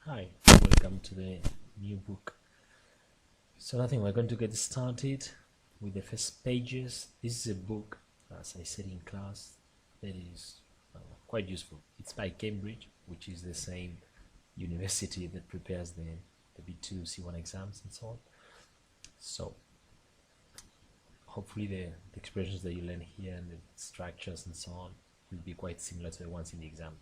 Hi, welcome to the new book. So nothing, we're going to get started with the first pages. This is a book, as I said in class, that is quite useful. It's by Cambridge, which is the same university that prepares the B2 C1 exams and so on. So hopefully the expressions that you learn here and the structures and so on will be quite similar to the ones in the exam.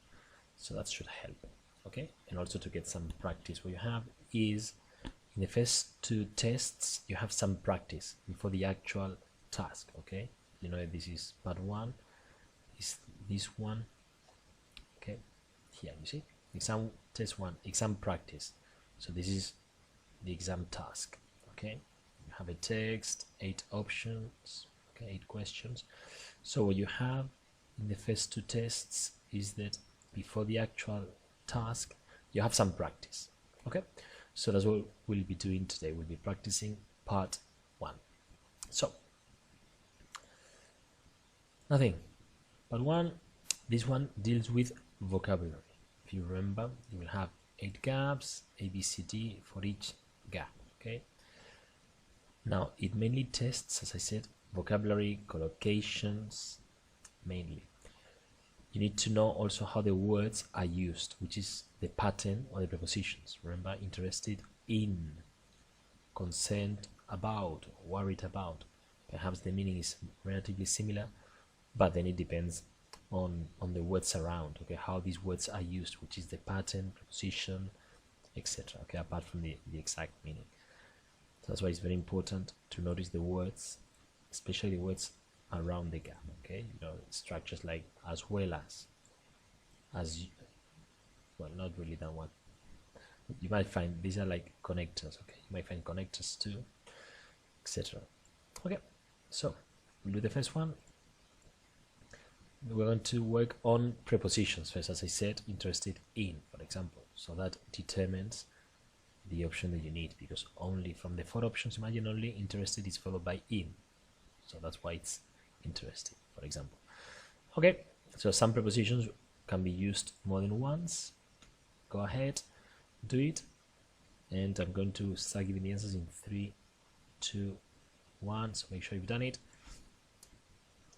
So that should help. Okay, and also to get some practice. What you have is in the first two tests you have some practice before the actual task. Okay, you know this is part one, is this one. Okay, here you see exam test one, exam practice. So this is the exam task. Okay, you have a text, 8 options, okay, 8 questions. So what you have in the first two tests is that before the actual task you have some practice. Okay, so that's what we'll be doing today. We'll be practicing part 1. So nothing, part 1, this one deals with vocabulary. If you remember, you will have 8 gaps, A, B, C, D for each gap. Okay, now it mainly tests, as I said, vocabulary, collocations mainly. You need to know also how the words are used, which is the pattern or the prepositions. Remember, interested in, concerned about, worried about. Perhaps the meaning is relatively similar, but then it depends on the words around. Okay, how these words are used, which is the pattern, preposition, etc. Okay, apart from the exact meaning. So that's why it's very important to notice the words, especially the words around the gap. Okay, you know, structures like as well as well, not really that one. You might find these are like connectors. Okay, you might find connectors too, etc. Okay, so we'll do the first one. We're going to work on prepositions first, as I said, interested in, for example. So that determines the option that you need, because only from the 4 options, imagine only interested is followed by in. So that's why it's interested, for example. Okay, so some prepositions can be used more than once. Go ahead, do it, and I'm going to start giving the answers in 3, 2, 1. So make sure you've done it.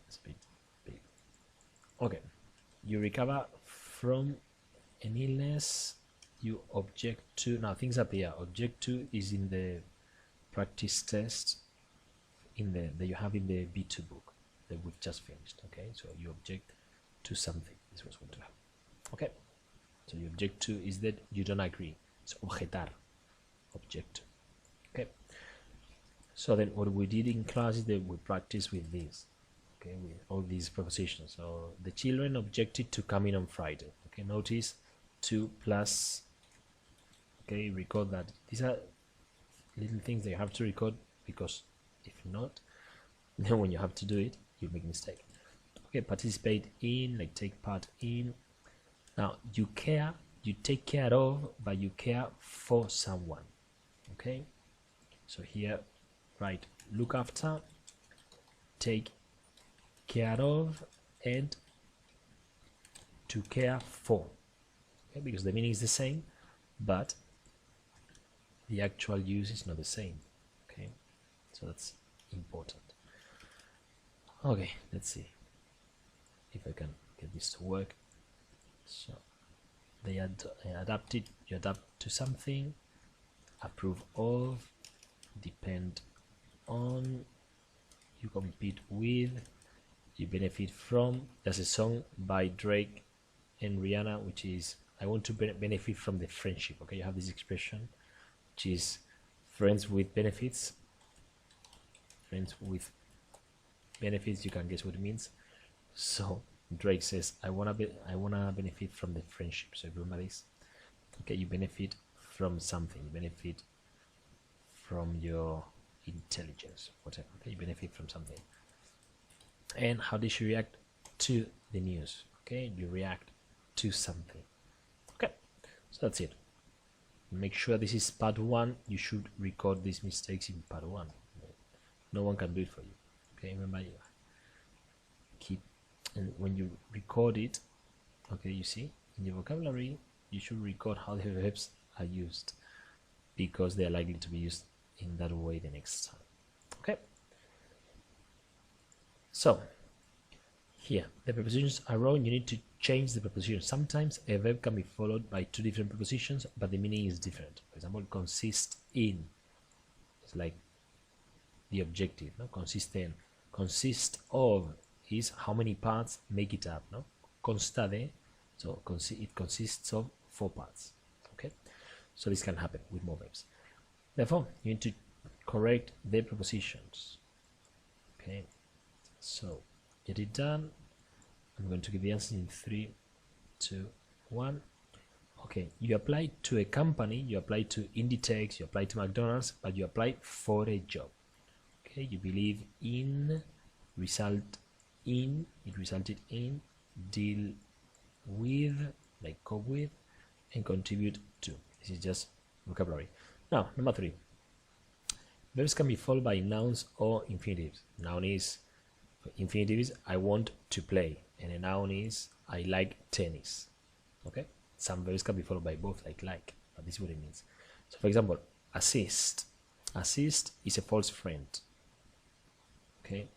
It's a bit big. Okay, you recover from an illness. You object to. Now things appear. Object to is in the practice test that you have in the B2 book that we've just finished. Okay, so you object to something. This was going to happen. Okay, so you object to is that you don't agree. So objetar, object to. Okay, so then what we did in class is that we practiced with this. Okay, with all these prepositions. So the children objected to coming on Friday. Okay, notice 2 plus. Okay, record that. These are little things that you have to record, because if not, then when you have to do it, you make a mistake. Okay, participate in, like take part in. Now you care, you take care of, but you care for someone. Okay, so here write look after, take care of, and to care for. Okay, because the meaning is the same, but the actual use is not the same. Okay, so that's important. Okay, let's see if I can get this to work. So they adapted, you adapt to something, approve of, depend on, you compete with, you benefit from. There's a song by Drake and Rihanna which is I want to benefit from the friendship. Okay, you have this expression which is friends with benefits. Friends with benefits, you can guess what it means. So Drake says I wanna benefit from the friendship. So remember this. Okay, you benefit from something, you benefit from your intelligence, whatever. Okay, you benefit from something. And how did she react to the news? Okay, you react to something. Okay, so that's it. Make sure this is part 1. You should record these mistakes in part 1. No one can do it for you. Okay, remember, you keep, and when you record it, okay, you see in your vocabulary you should record how the verbs are used, because they are likely to be used in that way the next time. Okay, so here the prepositions are wrong. You need to change the preposition. Sometimes a verb can be followed by two different prepositions, but the meaning is different. For example, consist in, it's like the objective, no? Consist in. Consist of is how many parts make it up, no? Consta de, so it consists of 4 parts. Okay, so this can happen with more verbs. Therefore, you need to correct the prepositions. Okay, so get it done. I'm going to give the answer in 3, 2, 1. Okay, you apply to a company, you apply to Inditex, you apply to McDonald's, but you apply for a job. Okay, you believe in, result in, it resulted in, deal with, like cope with, and contribute to. This is just vocabulary. Now, number 3. Verbs can be followed by nouns or infinitives. Noun is, infinitive is I want to play, and a noun is I like tennis. Okay, some verbs can be followed by both, like, but this is what it means. So for example, assist is a false friend. Okay,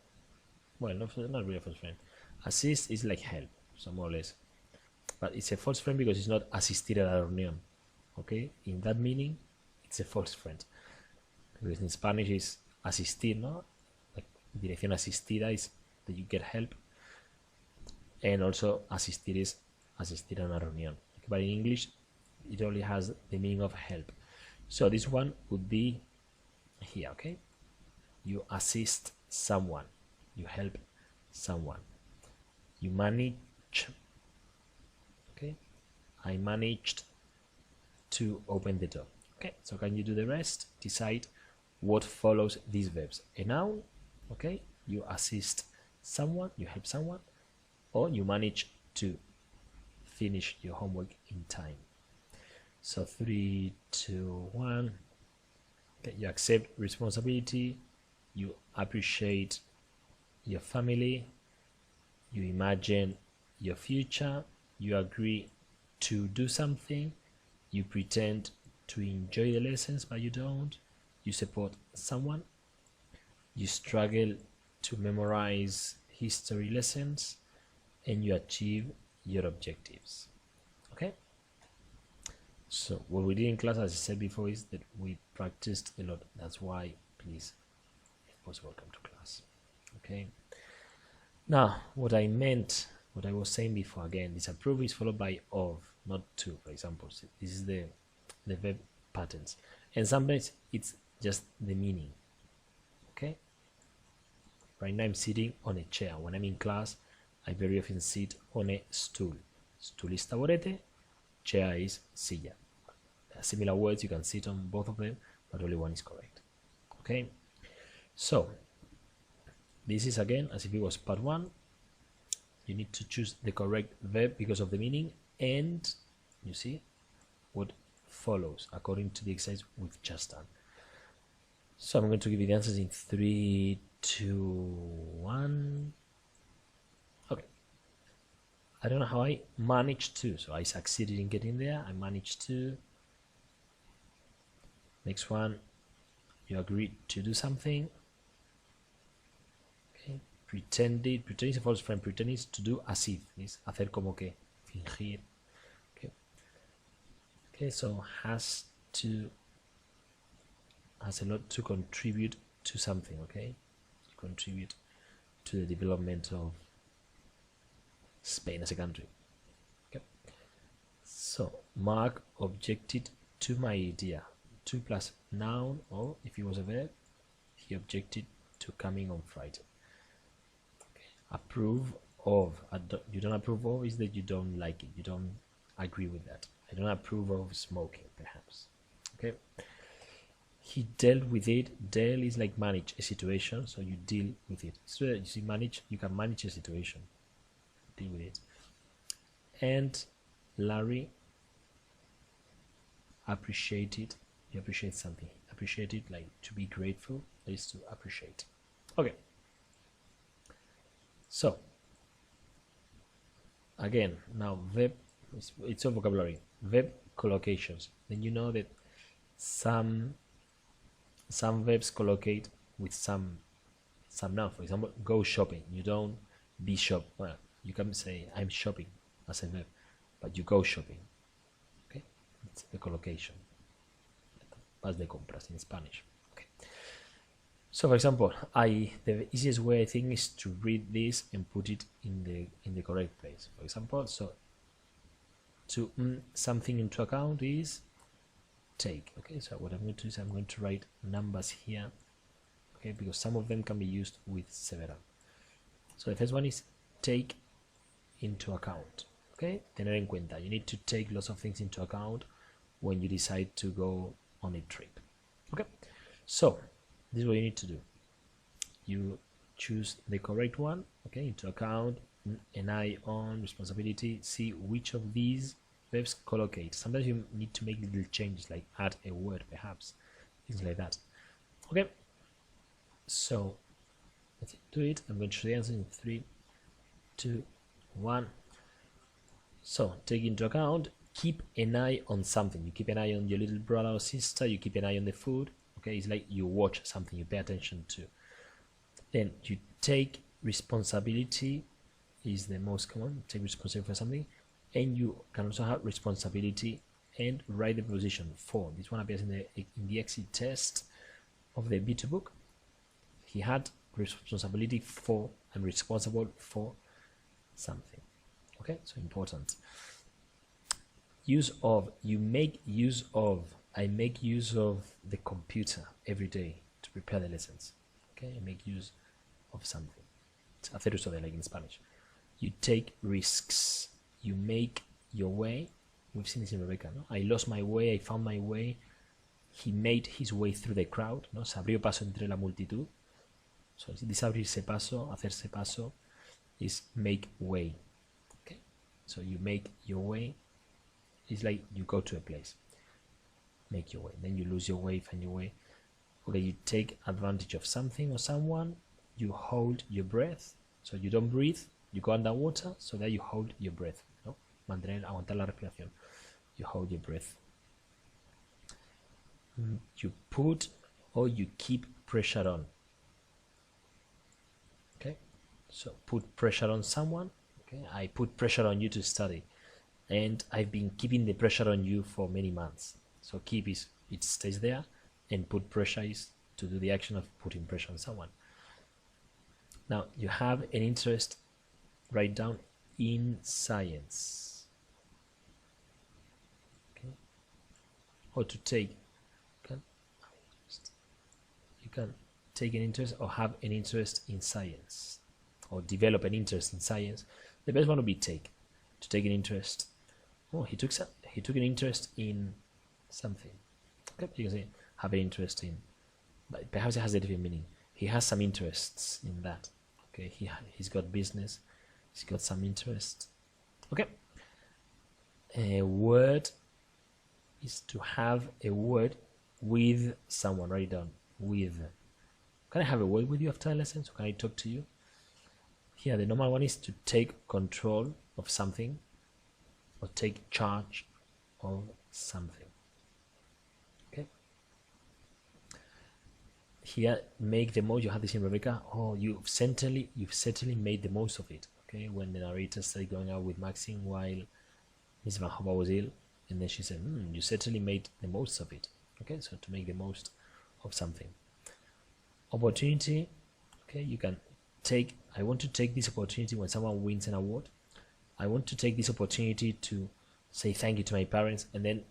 well, not really a false friend. Assist is like help, so more or less, but it's a false friend because it's not asistir a la reunión. Okay, in that meaning it's a false friend, because in Spanish is asistir, no? Like dirección asistida is that you get help, and also asistir is asistir a una reunión. Okay, but in English it only has the meaning of help. So this one would be here. Okay, you assist someone, you help someone, you manage. Okay, I managed to open the door. Okay, so can you do the rest? Decide what follows these verbs. A noun, okay, you assist someone, you help someone, or you manage to finish your homework in time. So 3, 2, 1. Okay, you accept responsibility, you appreciate your family, you imagine your future, you agree to do something, you pretend to enjoy the lessons but you don't, you support someone, you struggle to memorize history lessons, and you achieve your objectives. Okay, so what we did in class, as I said before, is that we practiced a lot. That's why, please, if possible, come to class. Okay, now what I was saying before, again, disapprove is followed by of, not to. For example, so this is the verb patterns, and sometimes it's just the meaning. Okay, right now I'm sitting on a chair. When I'm in class, I very often sit on a stool. Stool is taburete, chair is silla. There are similar words, you can sit on both of them, but only one is correct. Okay, so this is again as if it was part 1. You need to choose the correct verb because of the meaning, and you see what follows according to the exercise we've just done. So I'm going to give you the answers in 3, 2, 1. Okay, I don't know how I managed to, so I succeeded in getting there. I managed to. Next one, you agreed to do something. Okay, pretend is a false friend. Pretend is to do as if, is hacer como que, fingir. Okay, so has a lot to contribute to something. Okay, contribute to the development of Spain as a country. Okay, so Mark objected to my idea. To plus noun, or if he was a verb, he objected to coming on Friday. Okay. Approve of, you don't approve of is that you don't like it, you don't agree with that. I don't approve of smoking, perhaps. Okay, he dealt with it. Deal is like manage a situation, so you deal with it. So you see, manage, you can manage a situation, deal with it. And Larry appreciated, you appreciate something, appreciate it, like to be grateful, that is to appreciate. Okay, so again, now verb, it's all vocabulary. Verb collocations. Then you know that some verbs collocate with some noun. For example, go shopping. You don't be shop. Well, you can say I'm shopping as a verb, but you go shopping. Okay, it's the collocation. Vas de compras in Spanish. Okay. So, for example, the easiest way I think is to read this and put it in the correct place. For example, so to something into account is take. Okay, so what I'm going to do is I'm going to write numbers here. Okay, because some of them can be used with several. So the first one is take into account. Okay, tener en cuenta. You need to take lots of things into account when you decide to go on a trip. Okay, so this is what you need to do. You choose the correct one. Okay, into account, an eye on, responsibility. See which of these verbs collocate. Sometimes you need to make little changes, like add a word, perhaps, things like that. Okay, so let's do it. I'm going to show the answer in 3, 2, 1. So take into account, keep an eye on something. You keep an eye on your little brother or sister. You keep an eye on the food. Okay, it's like you watch something, you pay attention to. Then you take responsibility, is the most common. Take responsibility for something, and you can also have responsibility and write the preposition for. This one appears in the exit test of the B2 book. He had responsibility for and responsible for something. Okay, so important. Use of, you make use of. I make use of the computer every day to prepare the lessons. Okay, I make use of something. It's hacer uso de, like in Spanish. You take risks. You make your way. We've seen this in Rebecca, no? I lost my way, I found my way. He made his way through the crowd, no? Se abrió paso entre la multitud. So this abrirse paso, hacerse paso, is make way. Okay, so you make your way. It's like you go to a place. Make your way. Then you lose your way, find your way. Okay, you take advantage of something or someone. You hold your breath. So you don't breathe. You go underwater. So that you hold your breath. ¿No? Mantener, aguantar la respiración. You hold your breath. You put or you keep pressure on. Okay, so put pressure on someone. Okay, I put pressure on you to study, and I've been keeping the pressure on you for many months. So keep is it stays there, and put pressure is to do the action of putting pressure on someone. Now you have an interest, write down, in science. Okay, or to take. You can take an interest or have an interest in science, or develop an interest in science. The best one would be take. To take an interest. Oh, he took an interest in something. Okay, you can say have an interest in, but perhaps it has a different meaning. He has some interests in that. Okay, he's got business. He's got some interest. Okay. A word is to have a word with someone. Write it down. With. Can I have a word with you after a lesson? So can I talk to you? Here, the normal one is to take control of something or take charge of something. Okay. Here, make the most. You have this in Rebecca. Oh, you've certainly made the most of it. Okay, when the narrator started going out with Maxine while Miss Van Hova was ill, and then she said, "You certainly made the most of it." Okay, so to make the most of something. Opportunity. Okay, you can take. I want to take this opportunity when someone wins an award. I want to take this opportunity to say thank you to my parents, and then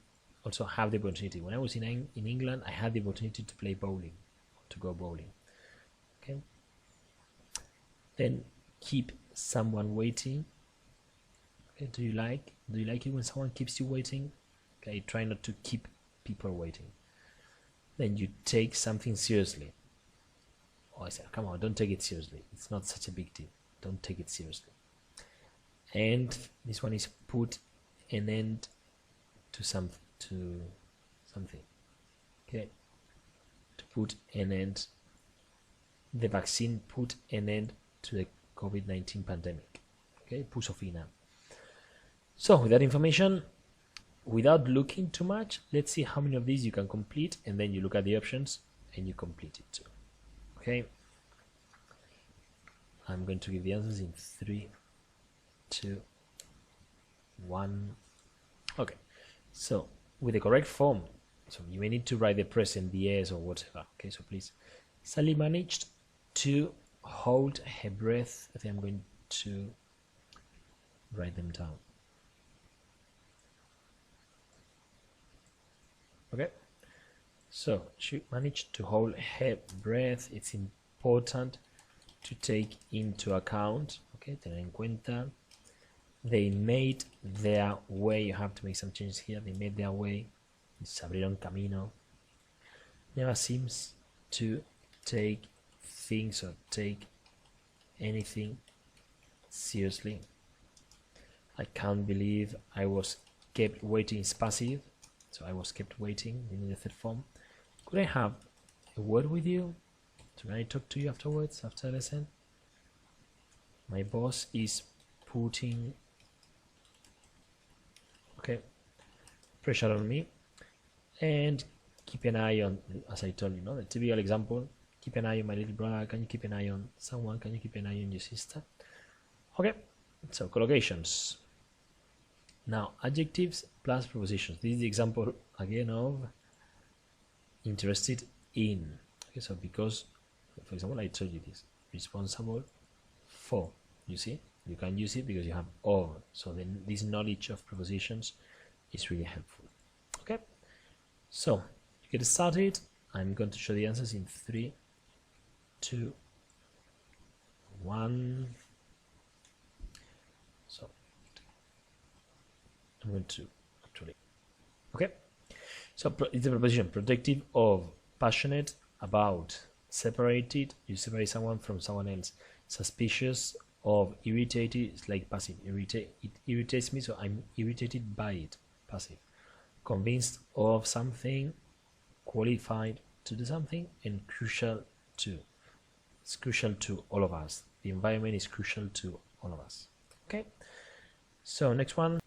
also have the opportunity. When I was in England, I had the opportunity to play bowling, to go bowling. Okay. Then keep someone waiting. Okay, do you like it when someone keeps you waiting? Okay, try not to keep people waiting. Then you take something seriously. Oh, I said, come on, don't take it seriously. It's not such a big deal. Don't take it seriously. And this one is put an end to something. Okay, to put an end. The vaccine put an end to the COVID-19 pandemic. Okay, puso fin a. So with that information, without looking too much, let's see how many of these you can complete, and then you look at the options and you complete it too. Okay, I'm going to give the answers in 3, 2, 1. Okay, so with the correct form, so you may need to write the present, the s, or whatever. Okay, so please, Sally managed to hold her breath. I think I'm going to write them down. Okay, so she managed to hold her breath. It's important to take into account, okay, tener en cuenta. They made their way. You have to make some changes here. They made their way. Se abrieron camino. Never seems to take things or take anything seriously. I can't believe I was kept waiting. Is passive, so I was kept waiting in the third form. Could I have a word with you? So can I talk to you afterwards, after lesson? My boss is putting pressure on me, and keep an eye on, as I told you, the typical example. Keep an eye on my little brother. Can you keep an eye on someone? Can you keep an eye on your sister? Okay, so collocations. Now, adjectives plus prepositions. This is the example again of interested in. Okay, so because, for example, I told you this, responsible for. You see, you can use it because you have of. So then this knowledge of prepositions is really helpful. Okay, so to get started, I'm going to show the answers in 3, 2, 1. So I'm going to actually, okay, so it's a preposition: protective of, passionate about, separated, you separate someone from someone else, suspicious of, irritated, it's like passive, it irritates me, so I'm irritated by it, passive, convinced of something, qualified to do something, and crucial to. It's crucial to all of us. The environment is crucial to all of us. Okay, so next one.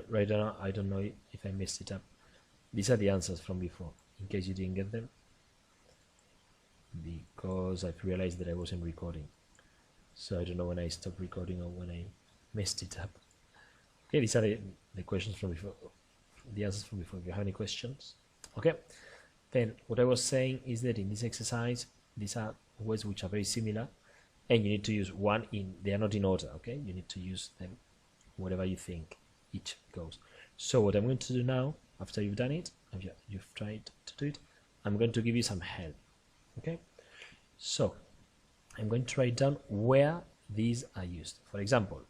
Right now, I don't know if I messed it up. These are the answers from before, in case you didn't get them, because I've realized that I wasn't recording. So I don't know when I stopped recording or when I messed it up. Okay, these are the questions from before, the answers from before. If you have any questions, okay. Then what I was saying is that in this exercise, these are words which are very similar, and you need to use one in. They are not in order. Okay, you need to use them whatever you think each goes. So what I'm going to do now, after you've done it, you've tried to do it, I'm going to give you some help. Okay, so I'm going to write down where these are used. For example,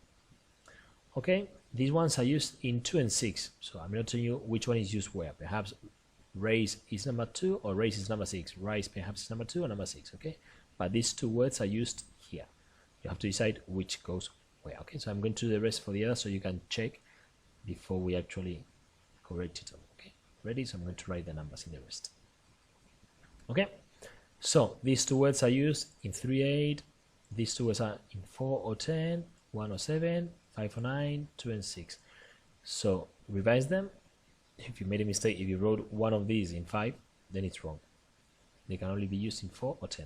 okay, these ones are used in 2 and 6, so I'm not telling you which one is used where. Perhaps raise is number 2 or raise is number 6. Rise perhaps is number 2 or number 6. Okay, but these two words are used here. You have to decide which goes where. Okay, so I'm going to do the rest for the other so you can check before we actually correct it all. Okay, ready? So I'm going to write the numbers in the rest. Okay, so these two words are used in 3 8. These two words are in 4 or 10, 1 or 7, 5 or 9, 2 and 6. So revise them. If you made a mistake, if you wrote one of these in 5, then it's wrong. They can only be used in 4 or 10.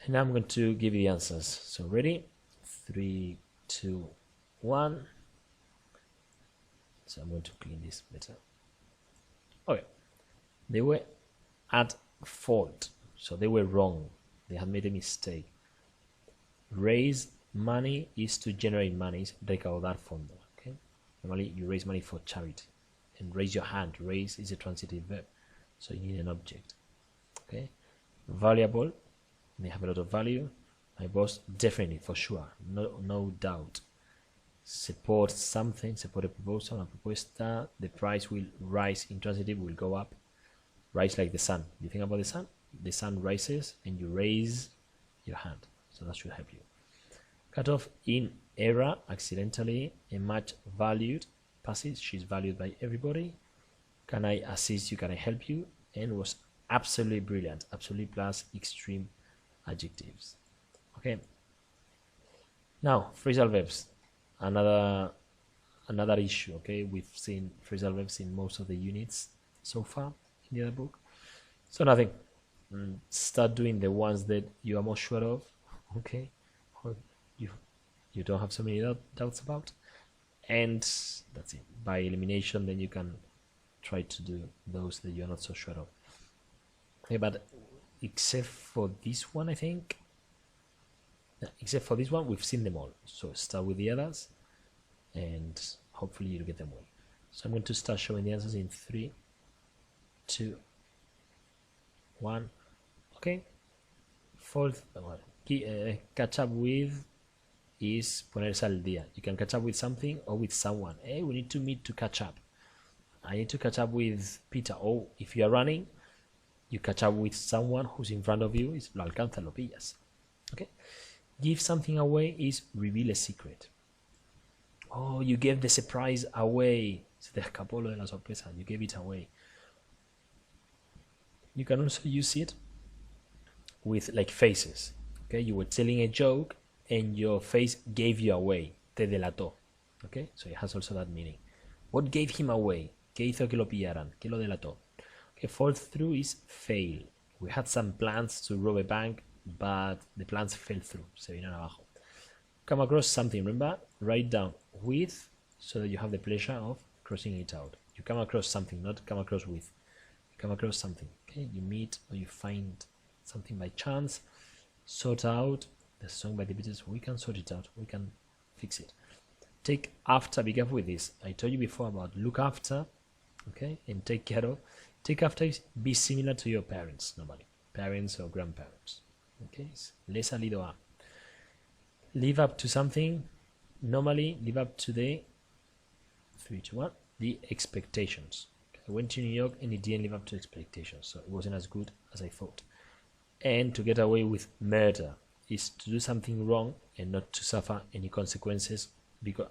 And now I'm going to give you the answers. So ready? 3, 2, 1. So I'm going to clean this better. Okay. They were at fault. So they were wrong. They had made a mistake. Raise money is to generate money. Is recaudar fondos. Okay. Normally you raise money for charity. And raise your hand. Raise is a transitive verb. So you need an object. Okay. Valuable. They have a lot of value. My boss, definitely, for sure. No doubt. Support something. Support a proposal. Una propuesta. The price will rise. Intransitive will go up. Rise like the sun. You think about the sun rises and you raise your hand. So that should help you. Cut off in error, accidentally, and much valued. Passive, she's valued by everybody. Can I assist you? Can I help you? And was absolutely brilliant. Absolutely plus extreme adjectives. Okay, Now, phrasal verbs, another issue. Okay, we've seen phrasal verbs in most of the units so far in the other book. So nothing. Start doing the ones that you are more sure of. Okay, or you don't have so many doubts about, and that's it. By elimination, then you can try to do those that you're not so sure of. Okay, but except for this one, I think. Except for this one, we've seen them all. So start with the others, and hopefully you'll get them all. So I'm going to start showing the answers in 3, 2, 1. Okay. Fourth, catch up with is ponerse al día. You can catch up with something or with someone. Hey, we need to meet to catch up. I need to catch up with Peter. Oh, if you are running, you catch up with someone who's in front of you. Lo alcanzas, lo pillas. Okay. Give something away is reveal a secret. Oh, you gave the surprise away. Se te escapó lo de la sorpresa. You gave it away. You can also use it with like faces. Okay, you were telling a joke and your face gave you away. Te delató. Okay, so it has also that meaning. What gave him away? ¿Qué hizo que lo pillaran? ¿Qué lo delató? Okay, fall through is fail. We had some plans to rob a bank, but the plans fell through. Se vinieron abajo. Come across something, remember? Write down with, so that you have the pleasure of crossing it out. You come across something, not come across with. You come across something, okay? You meet or you find something by chance. Sort out. The song by the Beatles, we can sort it out. We can fix it. Take after, be careful with this. I told you before about look after, okay? And take care of. Take after is be similar to your parents, normally. Parents or grandparents. Okay, le he salido a. Live up to something. Normally, live up to the 3, 2, 1. The expectations. Okay, I went to New York and it didn't live up to expectations, so it wasn't as good as I thought. And to get away with murder is to do something wrong and not to suffer any consequences,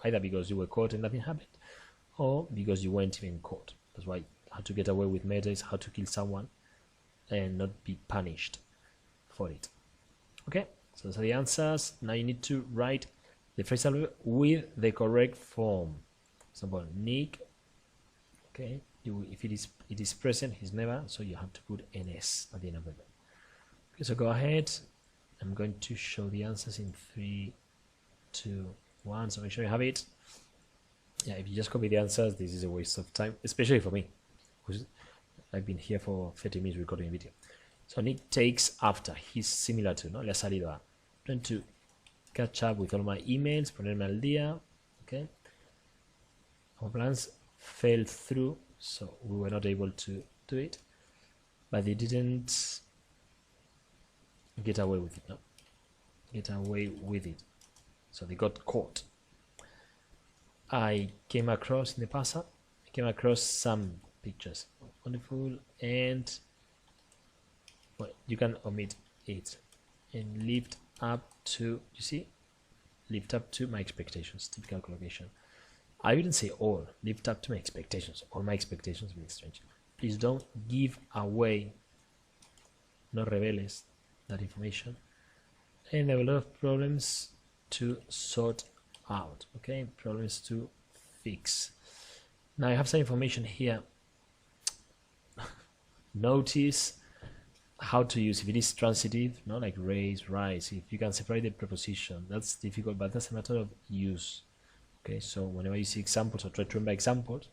either because you were caught and nothing happened, or because you weren't even caught. That's why how to get away with murder is how to kill someone and not be punished for it. Okay, so those are the answers. Now you need to write the phrasal verb with the correct form. For example, Nick. Okay, if it is present, he's never, so you have to put an S at the end of the verb. Okay, so go ahead. I'm going to show the answers in 3, 2, 1. So make sure you have it. Yeah, if you just copy the answers, this is a waste of time, especially for me, because I've been here for 30 minutes recording a video. So Nick takes after. He's similar to, ¿no? Le ha salido a. I'm trying to catch up with all my emails, ponerme al día. Okay. Our plans fell through, so we were not able to do it. But they didn't get away with it, no? Get away with it. So they got caught. I came across in the past, I came across some pictures. Wonderful. And well, you can omit it and lived up to, you see, lived up to my expectations. Typical collocation. I wouldn't say all, lived up to my expectations. All my expectations will be strange. Please don't give away, no reveles that information. And there are a lot of problems to sort out, okay? Problems to fix. Now I have some information here. Notice how to use, if it is transitive, not like raise, rise, if you can separate the preposition, that's difficult, but that's a matter of use. Okay, so whenever you see examples or try to remember examples,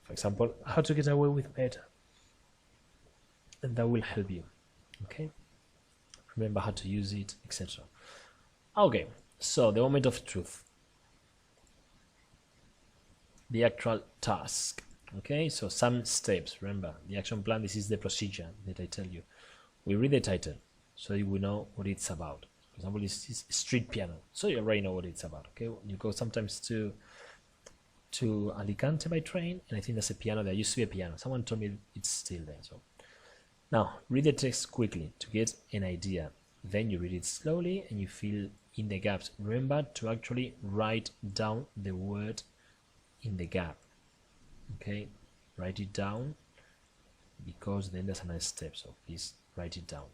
for example, how to get away with murder, and that will help you. Okay, remember how to use it, etc. Okay, so the moment of truth, the actual task. Okay, so some steps. Remember the action plan. This is the procedure that I tell you. We read the title so you will know what it's about. For example, this is street piano, so you already know what it's about. Okay, you go sometimes to Alicante by train, and I think there's a piano there. Used to be a piano. Someone told me it's still there. So now read the text quickly to get an idea. Then you read it slowly and you fill in the gaps. Remember to actually write down the word in the gap. Okay, write it down, because then there's another step. So please write it down.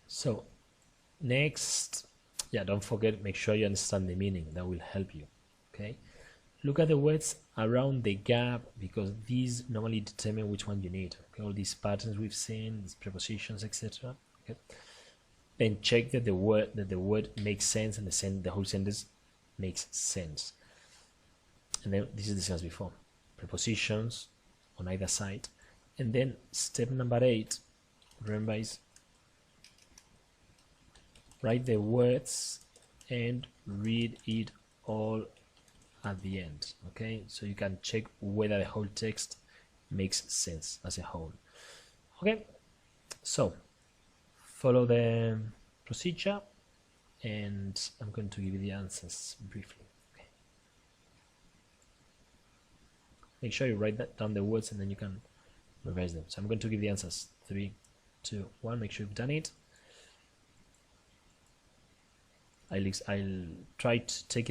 So next, yeah, don't forget, make sure you understand the meaning. That will help you. Okay, look at the words around the gap, because these normally determine which one you need. Okay, all these patterns we've seen, these prepositions, etc. Okay, then check that the word makes sense and the whole sentence makes sense. And then this is discussed before, prepositions on either side. And then step number 8, remember, is write the words and read it all at the end. Okay, so you can check whether the whole text makes sense as a whole. Okay, so follow the procedure and I'm going to give you the answers briefly. Okay, make sure you write down the words and then you can revise them. So I'm going to give the answers. 3, 2, 1. Make sure you've done it. I'll try to take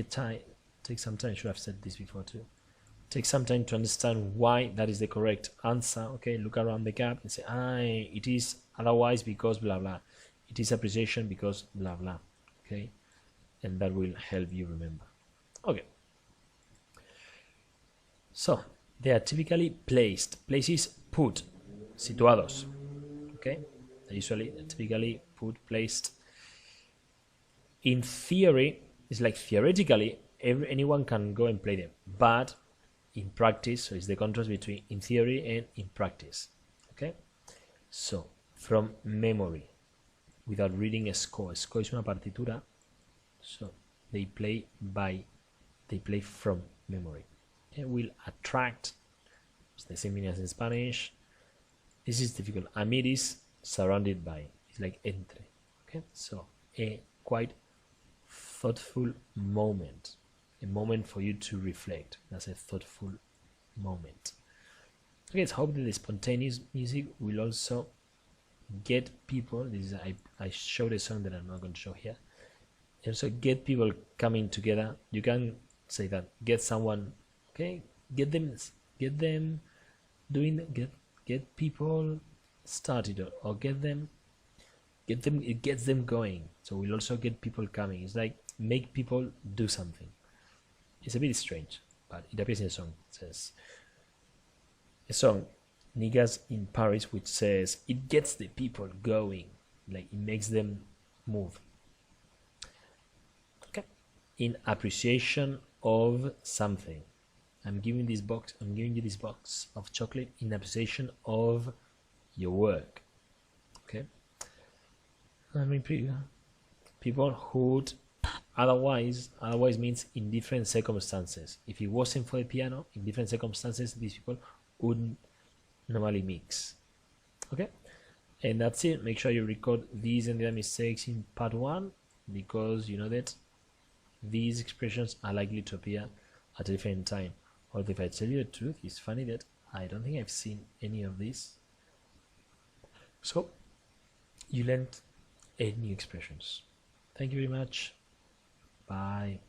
some time. I should have said this before too. Take some time to understand why that is the correct answer. Okay, look around the gap and say, it is otherwise because blah blah. It is appreciation because blah blah. Okay, and that will help you remember. Okay, so they are typically placed. Places put, situados. Okay, they're typically put, placed. In theory, it's like theoretically anyone can go and play them, but in practice, so it's the contrast between in theory and in practice. Okay, so from memory, without reading a score. A score is una partitura, so they play from memory. It will attract. It's the same meaning as in Spanish. This is difficult. Amid is surrounded by. It's like entre. Okay, so a quite thoughtful moment, a moment for you to reflect. That's a thoughtful moment. Okay, let's hope that the spontaneous music will also get people. This is I showed a song that I'm not going to show here. And so get people coming together. You can say that, get someone, okay, get them doing, get people started, or it gets them going. So we'll also get people coming. It's like make people do something. It's a bit strange, but it appears in a song. It says a song, Niggas in Paris, which says it gets the people going, like it makes them move. Okay, in appreciation of something. I'm giving you this box of chocolate in appreciation of your work. Okay, I mean, people who would otherwise means in different circumstances. If it wasn't for the piano, in different circumstances, these people wouldn't normally mix. Okay, and that's it. Make sure you record these and the other mistakes in part 1, because you know that these expressions are likely to appear at a different time. Although if I tell you the truth, it's funny that I don't think I've seen any of these. So you learned 8 new expressions. Thank you very much. Bye.